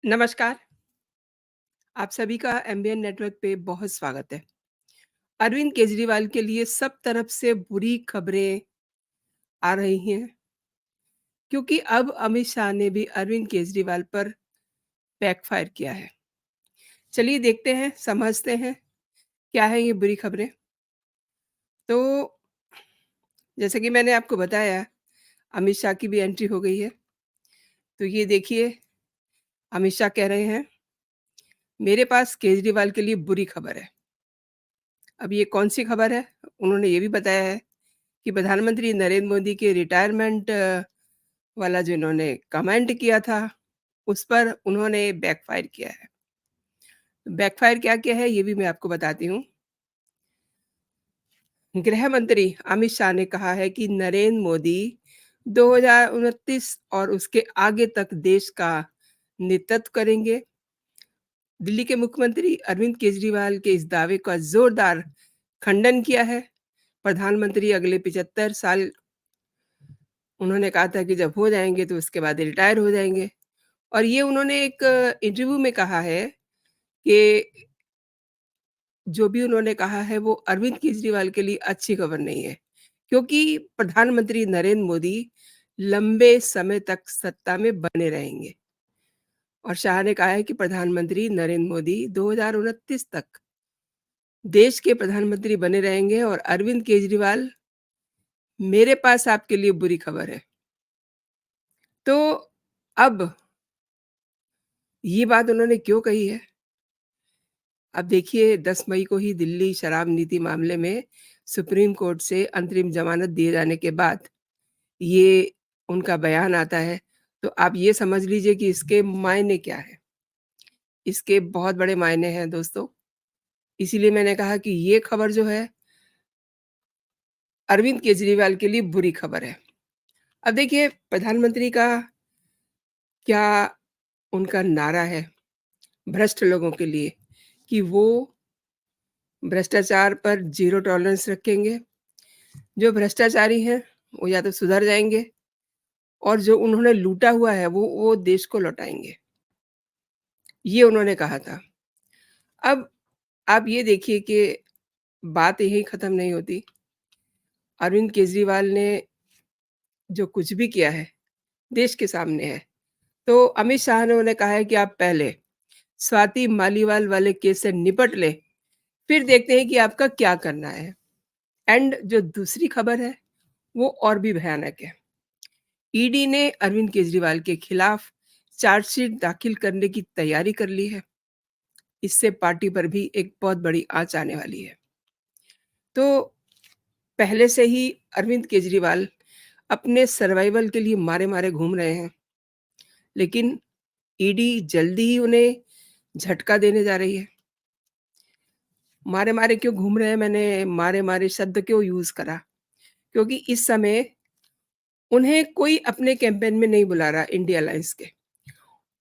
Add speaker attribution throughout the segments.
Speaker 1: नमस्कार, आप सभी का एमबीएन नेटवर्क पे बहुत स्वागत है। अरविंद केजरीवाल के लिए सब तरफ से बुरी खबरें आ रही हैं, क्योंकि अब अमित शाह ने भी अरविंद केजरीवाल पर बैकफायर किया है। चलिए देखते हैं, समझते हैं, क्या है ये बुरी खबरें। तो जैसे कि मैंने आपको बताया, अमित शाह की भी एंट्री हो गई है। तो ये देखिए, अमित शाह कह रहे हैं, मेरे पास केजरीवाल के लिए बुरी खबर है। अब ये कौन-सी खबर है? उन्होंने ये भी बताया है कि प्रधानमंत्री नरेंद्र मोदी के रिटायरमेंट वाला जो इन्होंने कमेंट किया था, उस पर उन्होंने बैकफ़ायर किया है। बैकफ़ायर क्या-क्या है, ये भी मैं आपको बताती हूँ। गृह मंत्री अमित शाह ने कहा है कि नरेंद्र मोदी 2029 और उसके आगे तक देश का नेतृत्व करेंगे। दिल्ली के मुख्यमंत्री अरविंद केजरीवाल के इस दावे का ज़ोरदार खंडन किया है। प्रधानमंत्री अगले 75 साल उन्होंने कहा था कि जब हो जाएँगे तो उसके बाद रिटायर हो जाएँगे। और ये उन्होंने एक इंटरव्यू में कहा है कि जो भी उन्होंने कहा है वो अरविंद केजरीवाल के लिए अच्छी खबर नहीं है, क्योंकि प्रधानमंत्री नरेंद्र मोदी लंबे समय तक सत्ता में बने रहेंगे। और शाह ने कहा है कि प्रधानमंत्री नरेंद्र मोदी 2029 तक देश के प्रधानमंत्री बने रहेंगे और अरविंद केजरीवाल, मेरे पास आपके लिए बुरी खबर है। तो अब ये बात उन्होंने क्यों कही है? अब देखिए 10 मई को ही दिल्ली शराब नीति मामले में सुप्रीम कोर्ट से अंतरिम ज़मानत दिए जाने के बाद ये उनका बयान आता है। तो आप ये समझ लीजिए कि इसके मायने क्या हैं? इसके बहुत बड़े मायने हैं दोस्तों। इसीलिए मैंने कहा कि ये खबर जो है अरविंद केजरीवाल के लिए बुरी खबर है। अब देखिए प्रधानमंत्री का क्या उनका नारा है भ्रष्ट लोगों के लिए कि वो भ्रष्टाचार पर ज़ीरो टॉलरेंस रखेंगे। जो भ्रष्टाचारी हैं, वो या तो सुधर जाएँगे और जो उन्होंने लूटा हुआ है, वो देश को लौटाएँगे। ये उन्होंने कहा था। अब आप ये देखिए कि बात यहीं ख़त्म नहीं होती। अरविंद केजरीवाल ने जो कुछ भी किया है, देश के सामने है। तो अमित शाह ने उन्हें कहा है कि आप पहले स्वाति मालीवाल वाले केस से निपट लें, फिर देखते हैं कि आपका क्या करना है। एंड जो दूसरी खबर है, वो और भी भयानक है। ईडी ने अरविंद केजरीवाल के खिलाफ चार्जशीट दाखिल करने की तैयारी कर ली है। इससे पार्टी पर भी एक बहुत बड़ी आँच आने वाली है। तो पहले से ही अरविंद केजरीवाल अपने सर्वाइवल के लिए मारे-मारे घूम रहे हैं, लेकिन ईडी जल्दी ही उन्हें झटका देने जा रही है। मारे-मारे क्यों घूम रहे हैं, मैंने मारे-मारे शब्द क्यों यूज़ करा? क्योंकि इस समय उन्हें कोई अपने कैंपेन में नहीं बुला रहा इंडिया अलायंस के।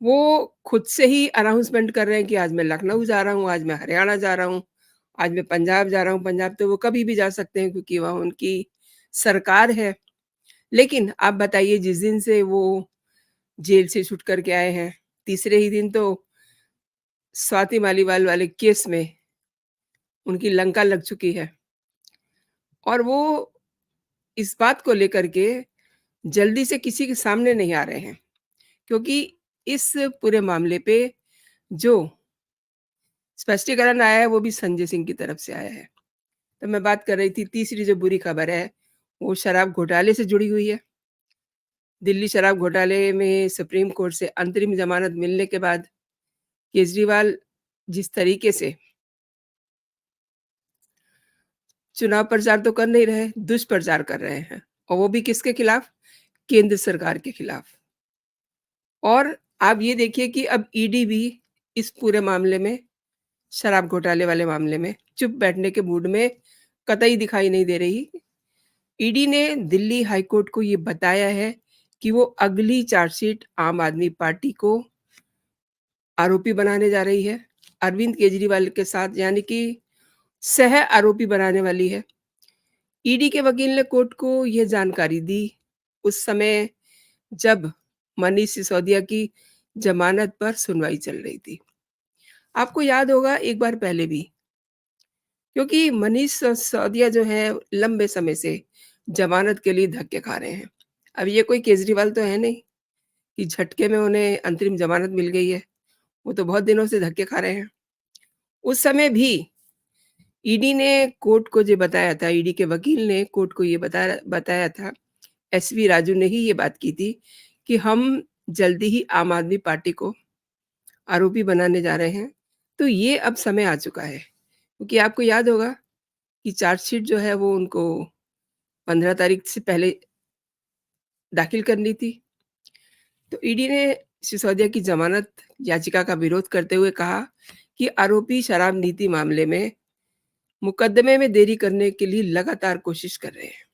Speaker 1: वो खुद से ही अनाउंसमेंट कर रहे हैं कि आज मैं लखनऊ जा रहा हूँ, आज मैं हरियाणा जा रहा हूँ, आज मैं पंजाब जा रहा हूँ। पंजाब तो वो कभी भी जा सकते हैं क्योंकि वहाँ उनकी सरकार है। लेकिन आप बताइए जिस दिन से वो जेल से छूट कर के आए हैं, तीसरे ही दिन तो स्वाति मालीवाल वाले केस में उनकी लंका लग चुकी है। और वो इस बात को लेकर के जल्दी से किसी के सामने नहीं आ रहे हैं, क्योंकि इस पूरे मामले पे जो स्पष्टीकरण आया है वो भी संजय सिंह की तरफ से आया है। तो मैं बात कर रही थी तीसरी जो बुरी खबर है, वो शराब घोटाले से जुड़ी हुई है। दिल्ली शराब घोटाले में सुप्रीम कोर्ट से अंतरिम ज़मानत मिलने के बाद केजरीवाल जिस तरीके से चुनाव प्रचार तो कर नहीं रहे, दुष्प्रचार कर रहे हैं और वो भी किसके खिलाफ? केंद्र सरकार के खिलाफ। और आप ये देखिए कि अब ईडी भी इस पूरे मामले में, शराब घोटाले वाले मामले में चुप बैठने के मूड में कतई दिखाई नहीं दे रही। ईडी ने दिल्ली हाई कोर्ट को ये बताया है कि वो अगली चार्जशीट आम आदमी पार्टी को आरोपी बनाने जा रही है। अरविंद केजरीवाल के साथ यानी कि सह आरोपी बनाने वाली है। ईडी के वकील ने कोर्ट को यह जानकारी दी उस समय जब मनीष सिसोदिया की जमानत पर सुनवाई चल रही थी। आपको याद होगा एक बार पहले भी, क्योंकि मनीष सिसोदिया जो है लंबे समय से जमानत के लिए धक्के खा रहे हैं। अब ये कोई केजरीवाल तो है नहीं कि झटके में उन्हें अंतरिम ज़मानत मिल गई है। वो तो बहुत दिनों से धक्के खा रहे हैं। उस समय भी ईडी ने कोर्ट को ये बताया था, ईडी के वकील ने कोर्ट को ये बताया बताया था, एसवी राजू ने ही ये बात की थी कि हम जल्दी ही आम आदमी पार्टी को आरोपी बनाने जा रहे हैं। तो ये अब समय आ चुका है, क्योंकि आपको याद होगा कि चार्जशीट जो है वो उनको 15 तारीख से पहले दाखिल करनी थी। तो ईडी ने सिसोदिया की ज़मानत याचिका का विरोध करते हुए कहा कि आरोपी शराब नीति मामले में मुकदमे में देरी करने के लिए लगातार कोशिश कर रहे हैं।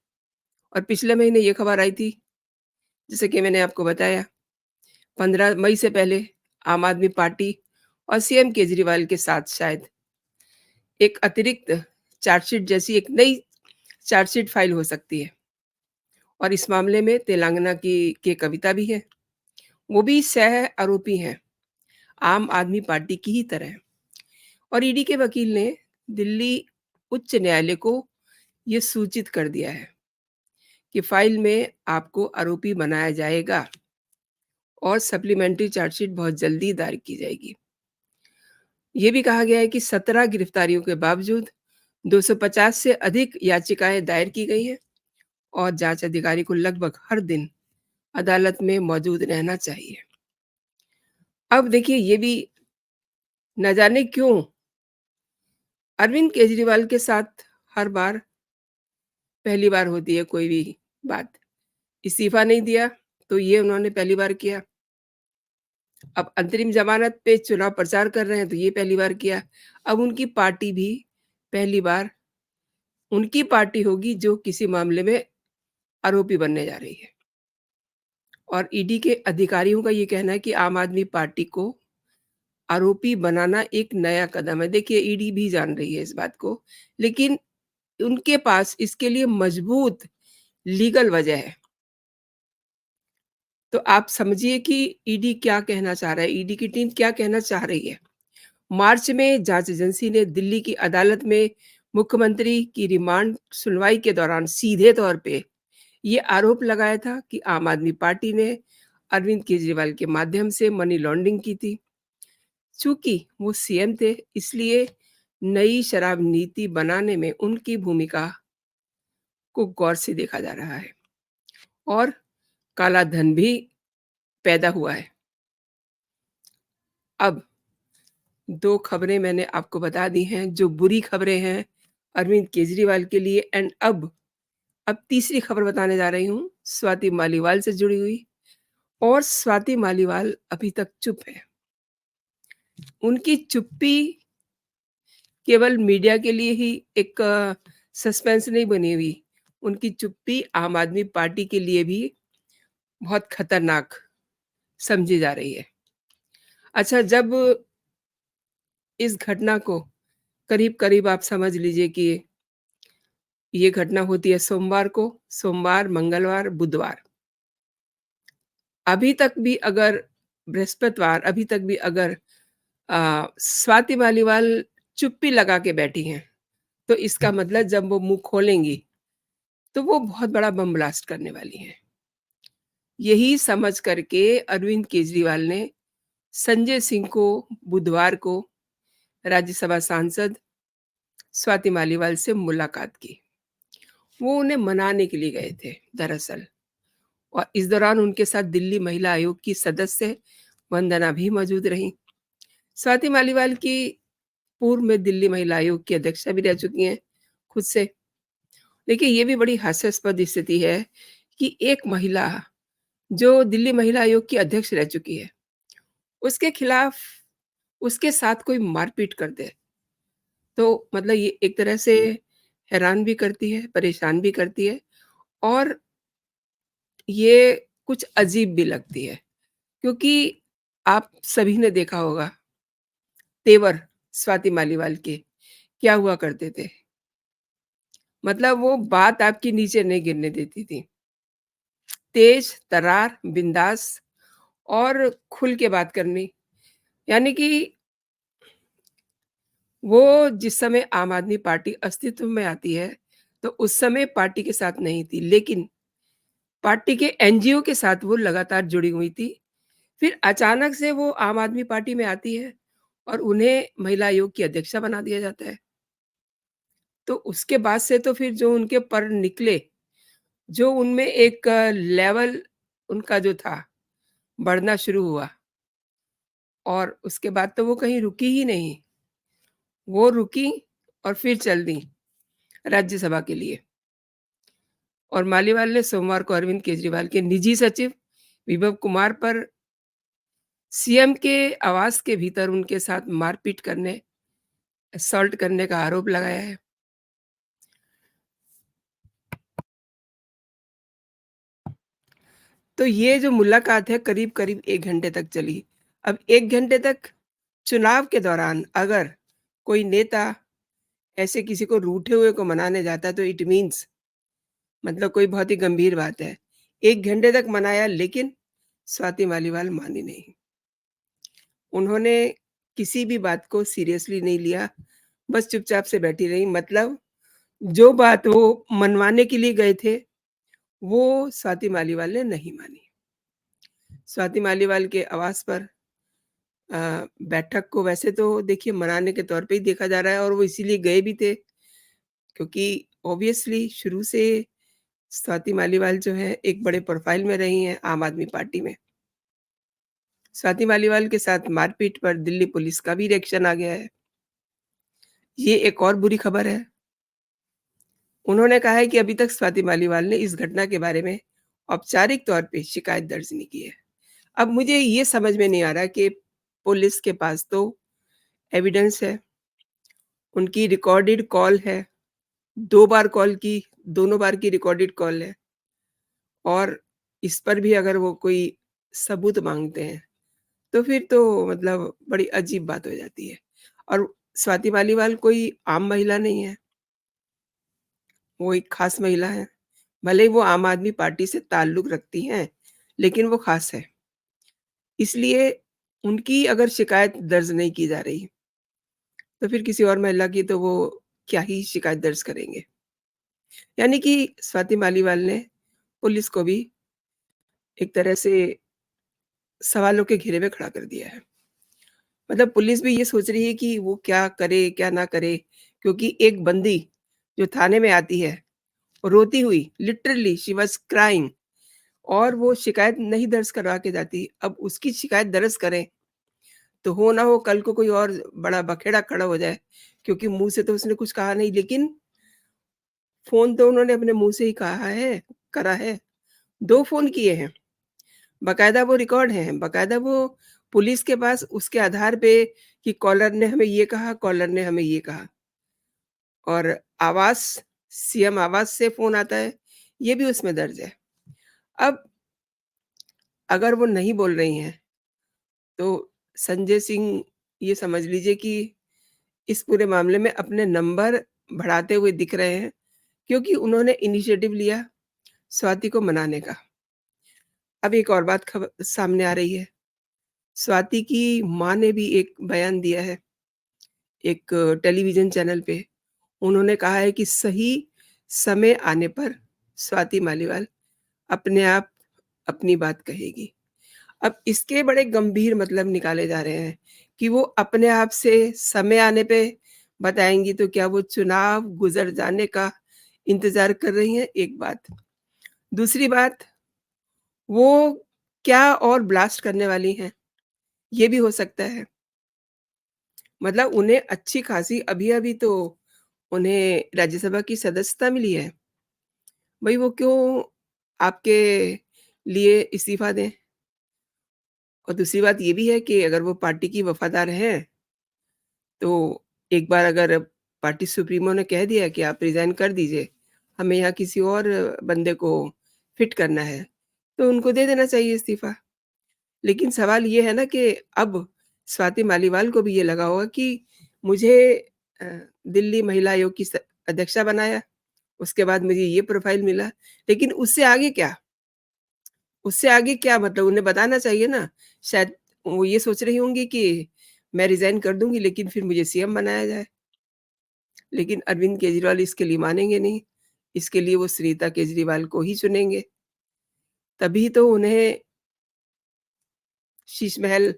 Speaker 1: और पिछले महीने ये खबर आई थी, जैसे कि मैंने आपको बताया, 15 मई से पहले आम आदमी पार्टी और सीएम केजरीवाल के साथ शायद एक अतिरिक्त चार्जशीट जैसी एक नई चार्जशीट फाइल हो सकती है। और इस मामले में तेलंगाना की के कविता भी हैं, वो भी सह आरोपी हैं, आम आदमी पार्टी की ही तरह। और ईडी के वकील ने दिल्ली उच्च न्यायालय को ये सूचित कर दिया है कि फाइल में आपको आरोपी बनाया जाएगा और सप्लीमेंट्री चार्जशीट बहुत जल्दी दायर की जाएगी। ये भी कहा गया है कि 17 गिरफ्तारियों के बावजूद 250 से अधिक याचिकाएं दायर की गई हैं और जांच अधिकारी को लगभग हर दिन अदालत में मौजूद रहना चाहिए। अब देखिए ये भी न जाने क्यों अरविंद केजरीवाल के साथ हर बार पहली बार होती है कोई भी बात। इस्तीफा नहीं दिया तो ये उन्होंने पहली बार किया। अब अंतरिम ज़मानत पे चुनाव प्रचार कर रहे हैं तो ये पहली बार किया। अब उनकी पार्टी भी पहली बार उनकी पार्टी होगी जो किसी मामले में आरोपी बनने जा रही है। और ईडी के अधिकारियों का ये कहना है कि आम आदमी पार्टी को आरोपी बनाना एक नया कदम है। देखिए ईडी भी जान रही है इस बात को, लेकिन उनके पास इसके लिए मजबूत लीगल वजह है। तो आप समझिए कि ईडी क्या कहना चाह रहा है, ईडी की टीम क्या कहना चाह रही है। मार्च में जांच एजेंसी ने दिल्ली की अदालत में मुख्यमंत्री की रिमांड सुनवाई के दौरान सीधे तौर पे ये आरोप लगाया था कि आम आदमी पार्टी ने अरविंद केजरीवाल के माध्यम से मनी लॉन्ड्रिंग की थी। चूंकि वो सीएम थे, इसलिए नई शराब नीति बनाने में उनकी भूमिका को गौर से देखा जा रहा है और काला धन भी पैदा हुआ है। अब 2 खबरें मैंने आपको बता दी हैं जो बुरी खबरें हैं अरविंद केजरीवाल के लिए। एंड अब तीसरी खबर बताने जा रही हूँ स्वाति मालीवाल से जुड़ी हुई। और स्वाति मालीवाल अभी तक चुप है। उनकी चुप्पी केवल मीडिया के लिए ही एक सस्पेंस नहीं बनी हुई, उनकी चुप्पी आम आदमी पार्टी के लिए भी बहुत खतरनाक समझी जा रही है। अच्छा, जब इस घटना को करीब-करीब आप समझ लीजिए कि ये घटना होती है सोमवार को, सोमवार, मंगलवार, बुधवार। अभी तक भी अगर बृहस्पतिवार अभी तक भी अगर स्वाति मालीवाल चुप्पी लगा के बैठी हैं, तो इसका मतलब जब वो मुँह खोलेंगी, तो वो बहुत बड़ा बम ब्लास्ट करने वाली हैं। यही समझ करके अरविंद केजरीवाल ने संजय सिंह को बुधवार को राज्यसभा सांसद स्वाति मालीवाल से मुलाकात की। वो उन्हें मनाने के लिए गए थे दरअसल। और इस दौरान उनके साथ दिल्ली महिला आयोग की सदस्य वंदना भी मौजूद रहीं। स्वाति मालीवाल की पूर्व में दिल्ली महिला आयोग की अध्यक्षा भी रह चुकी हैं खुद से। देखिए ये भी बड़ी हास्यास्पद स्थिति है कि एक महिला जो दिल्ली महिला आयोग की अध्यक्ष रह चुकी है, उसके खिलाफ उसके साथ कोई मारपीट कर दे, तो मतलब ये एक तरह से हैरान भी करती है, परेशान भी करती है और ये कुछ अजीब भी लगती है। क्योंकि आप सभी ने देखा होगा तेवर स्वाति मालीवाल के क्या हुआ करते थे। मतलब वो बात आपकी नीचे नहीं गिरने देती थी। तेज, तर्रार, बिंदास और खुल के बात करनी। यानी कि वो जिस समय आम आदमी पार्टी अस्तित्व में आती है, तो उस समय पार्टी के साथ नहीं थी, लेकिन पार्टी के एनजीओ के साथ वो लगातार जुड़ी हुई थी। फिर अचानक से वो आम आदमी पार्टी में आती है और उन्हें महिला आयोग की अध्यक्षा बना दिया जाता है। तो उसके बाद से तो फिर जो उनके पर निकले, जो उनमें एक लेवल उनका जो था, बढ़ना शुरू हुआ और उसके बाद तो वो कहीं रुकी ही नहीं। वो रुकी और फिर चल दी राज्यसभा के लिए। और मालीवाल ने सोमवार को अरविंद केजरीवाल के निजी सचिव विभव कुमार पर सीएम के आवास के भीतर उनके साथ मारपीट करने, असॉल्ट करने का आरोप लगाया है। तो ये जो मुलाकात है करीब-करीब 1 घंटे तक चली। अब 1 घंटे तक चुनाव के दौरान अगर कोई नेता ऐसे किसी को रूठे हुए को मनाने जाता है तो इट मीन्स मतलब कोई बहुत ही गंभीर बात है। 1 घंटे तक मनाया लेकिन स्वाति मालीवाल मानी नहीं। उन्होंने किसी भी बात को सीरियसली नहीं लिया, बस चुपचाप से बैठी रहीं। मतलब जो बात वो मनवाने के लिए गए थे, वो स्वाति मालीवाल ने नहीं मानी। स्वाति मालीवाल के आवास पर बैठक को वैसे तो देखिए मनाने के तौर पे ही देखा जा रहा है और वो इसीलिए गए भी थे, क्योंकि ऑब्वियसली शुरू से स्वाति मालीवाल जो है एक बड़े प्रोफ़ाइल में रही हैं आम आदमी पार्टी में। स्वाति मालीवाल के साथ मारपीट पर दिल्ली पुलिस का भी रिएक्शन आ गया है। ये एक और बुरी खबर है। उन्होंने कहा है कि अभी तक स्वाति मालीवाल ने इस घटना के बारे में औपचारिक तौर पे शिकायत दर्ज नहीं की है। अब मुझे ये समझ में नहीं आ रहा कि पुलिस के पास तो एविडेंस है, उनकी रिकॉर्डेड कॉल है, 2 बार कॉल की, दोनों बार की रिकॉर्डेड कॉल है और इस पर भी अगर वो कोई सबूत माँगते हैं, तो फिर तो मतलब बड़ी अजीब बात हो जाती है। और स्वाति मालीवाल कोई आम महिला नहीं है, वो एक ख़ास महिला है। भले ही वो आम आदमी पार्टी से ताल्लुक़ रखती हैं, लेकिन वो ख़ास है। इसलिए उनकी अगर शिकायत दर्ज नहीं की जा रही, तो फिर किसी और महिला की तो वो क्या ही शिकायत दर्ज करेंगे। यानी कि स्वाति मालीवाल ने पुलिस को भी एक तरह से सवालों के घेरे में खड़ा कर दिया है। मतलब पुलिस भी ये सोच रही है कि वो क्या करे, क्या ना करे? क्योंकि एक बंदी जो थाने में आती है, रोती हुई लिटरली शी वाज़ क्राइंग और वो शिकायत नहीं दर्ज करवा के जाती। अब उसकी शिकायत दर्ज करें, तो हो ना हो कल को कोई और बड़ा बखेड़ा खड़ा हो जाए, क्योंकि मुँह से तो उसने कुछ कहा नहीं, लेकिन फ़ोन तो उन्होंने अपने मुँह से ही कहा है, करा है। 2 फ़ोन किए हैं, बाकायदा वो रिकॉर्ड हैं, बाकायदा वो पुलिस के पास उसके आधार पे कि कॉलर ने हमें ये कहा, कॉलर ने हमें ये कहा और आवाज़ सीएम आवाज़ से फ़ोन आता है, ये भी उसमें दर्ज है। अब अगर वो नहीं बोल रही हैं, तो संजय सिंह ये समझ लीजिए कि इस पूरे मामले में अपने नंबर बढ़ाते हुए दिख रहे हैं, क्योंकि उन्होंने इनिशिएटिव लिया स्वाति को मनाने का। अब एक और बात सामने आ रही है, स्वाति की माँ ने भी एक बयान दिया है, एक टेलीविज़न चैनल पे। उन्होंने कहा है कि सही समय आने पर स्वाति मालीवाल अपने आप अपनी बात कहेगी। अब इसके बड़े गंभीर मतलब निकाले जा रहे हैं कि वो अपने आप से समय आने पे बताएँगी, तो क्या वो चुनाव गुज़र जाने का इंतज़ार कर रही हैं? एक बात। दूसरी बात, वो क्या और ब्लास्ट करने वाली हैं? ये भी हो सकता है। मतलब उन्हें अच्छी खासी अभी-अभी तो उन्हें राज्यसभा की सदस्यता मिली है। भई वो क्यों आपके लिए इस्तीफ़ा दें? और दूसरी बात ये भी है कि अगर वो पार्टी की वफ़ादार हैं, तो एक बार अगर पार्टी सुप्रीमो ने कह दिया कि आप रिज़ाइन कर दीजिए, हमें यहाँ किसी और बंदे को फिट करना है, तो उनको दे देना चाहिए इस्तीफ़ा। लेकिन सवाल ये है ना कि अब स्वाति मालीवाल को भी ये लगा होगा कि मुझे अ, दिल्ली महिला आयोग की अध्यक्षा बनाया, उसके बाद मुझे ये प्रोफ़ाइल मिला, लेकिन उससे आगे क्या? उससे आगे क्या मतलब उन्हें बताना चाहिए ना। शायद वो ये सोच रही होंगी कि मैं रिज़ाइन कर दूँगी लेकिन फिर मुझे सीएम बनाया जाए। लेकिन अरविंद केजरीवाल इसके लिए मानेंगे नहीं। इसके लिए वो सुनीता केजरीवाल को ही चुनेंगे। तभी तो उन्हें शीश महल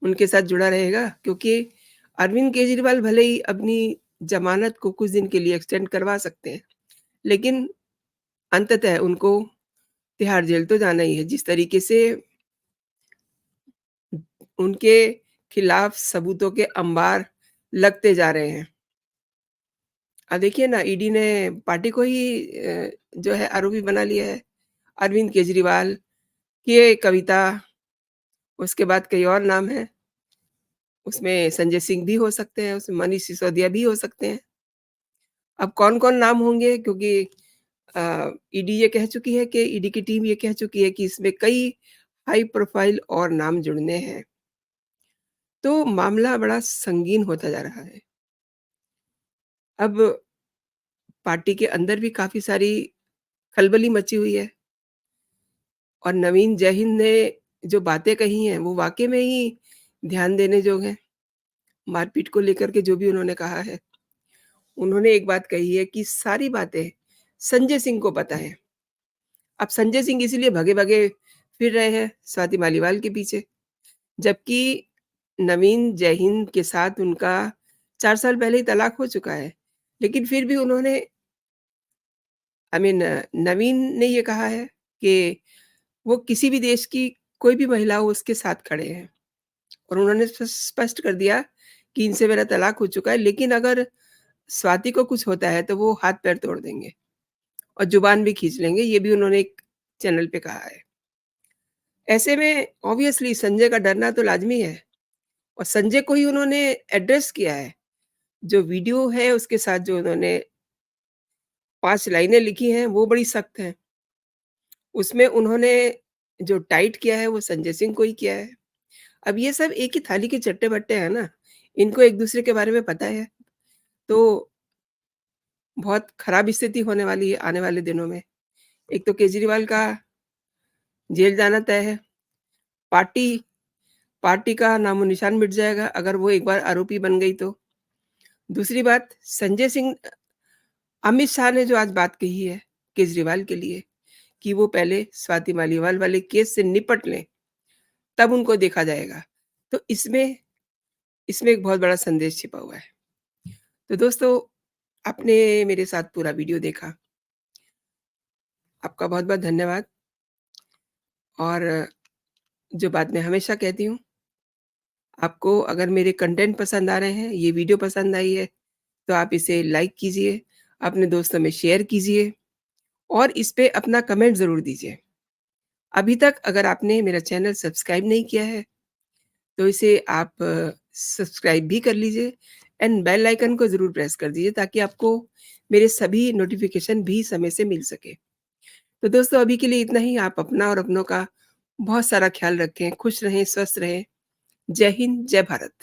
Speaker 1: उनके साथ जुड़ा रहेगा क्योंकि अरविंद केजरीवाल भले ही अपनी ज़मानत को कुछ दिन के लिए एक्सटेंड करवा सकते हैं, लेकिन अंततः उनको तिहाड़ जेल तो जाना ही है। जिस तरीके से उनके खिलाफ सबूतों के अंबार लगते जा रहे हैं। देखिए ना ईडी ने पार्टी को ही जो है आरोपी बना लिया है। अरविंद केजरीवाल, ये कविता, उसके बाद कई और नाम हैं। उसमें संजय सिंह भी हो सकते हैं, उसमें मनीष सिसोदिया भी हो सकते हैं। अब कौन-कौन नाम होंगे क्योंकि ईडी ये कह चुकी है कि ईडी की टीम ये कह चुकी है कि इसमें कई हाई प्रोफाइल और नाम जुड़ने हैं। तो मामला बड़ा संगीन होता जा रहा है। अब पार्टी के अंदर भी काफ़ी सारी खलबली मची हुई है और नवीन जयहिंद ने जो बातें कही हैं, वो वाक़ई में ही ध्यान देने जोग हैं। मारपीट को लेकर के जो भी उन्होंने कहा है, उन्होंने एक बात कही है कि सारी बातें संजय सिंह को पता है। अब संजय सिंह इसीलिए भगे-भगे फिर रहे हैं स्वाति मालीवाल के पीछे, जबकि नवीन जयहिंद के साथ उनका 4 साल पहले ही तलाक हो चुका है। लेकिन फिर भी उन्होंने नवीन ने ये कहा है कि वो किसी भी देश की कोई भी महिला हो उसके साथ खड़े हैं और उन्होंने स्पष्ट कर दिया कि इनसे मेरा तलाक हो चुका है, लेकिन अगर स्वाति को कुछ होता है तो वो हाथ-पैर तोड़ देंगे और ज़ुबान भी खींच लेंगे, ये भी उन्होंने एक चैनल पे कहा है। ऐसे में ऑब्वियसली संजय का डरना तो लाज़मी है और संजय को ही उन्होंने एड्रेस किया है। जो वीडियो है उसके साथ जो उन्होंने 5 लाइनें लिखी हैं, वो बड़ी सख्त हैं। उसमें उन्होंने जो टाइट किया है वो संजय सिंह को ही किया है। अब ये सब एक ही थाली के चट्टे-बट्टे हैं ना, इनको एक-दूसरे के बारे में पता है, तो बहुत खराब स्थिति होने वाली है आने वाले दिनों में। एक तो केजरीवाल का जेल जाना तय है, पार्टी पार्टी का नामो-निशान मिट जाएगा अगर वो एक बार आरोपी बन गई तो। दूसरी बात संजय सिंह अमित शाह ने जो आज बात कही है केजरीवाल के लिए कि वो पहले स्वाति मालीवाल वाले केस से निपट लें, तब उनको देखा जाएगा। तो इसमें इसमें एक बहुत बड़ा संदेश छिपा हुआ है। तो दोस्तों, आपने मेरे साथ पूरा वीडियो देखा। आपका बहुत-बहुत धन्यवाद और जो बात मैं हमेशा कहती हूँ, आपको अगर मेरे कंटेंट पसंद आ रहे हैं, ये वीडियो पसंद आई है, तो आप इसे लाइक कीजिए, अपने दोस्तों में शेयर कीजिए और इस पे अपना कमेंट ज़रूर दीजिए। अभी तक अगर आपने मेरा चैनल सब्सक्राइब नहीं किया है, तो इसे आप सब्सक्राइब भी कर लीजिए एंड बेल आइकन को ज़रूर प्रेस कर दीजिए ताकि आपको मेरे सभी नोटिफ़िकेशन भी समय से मिल सके। तो दोस्तों अभी के लिए इतना ही। आप अपना और अपनों का बहुत सारा ख़्याल रखें, खुश रहें, स्वस्थ रहें। जय हिंद, जय भारत।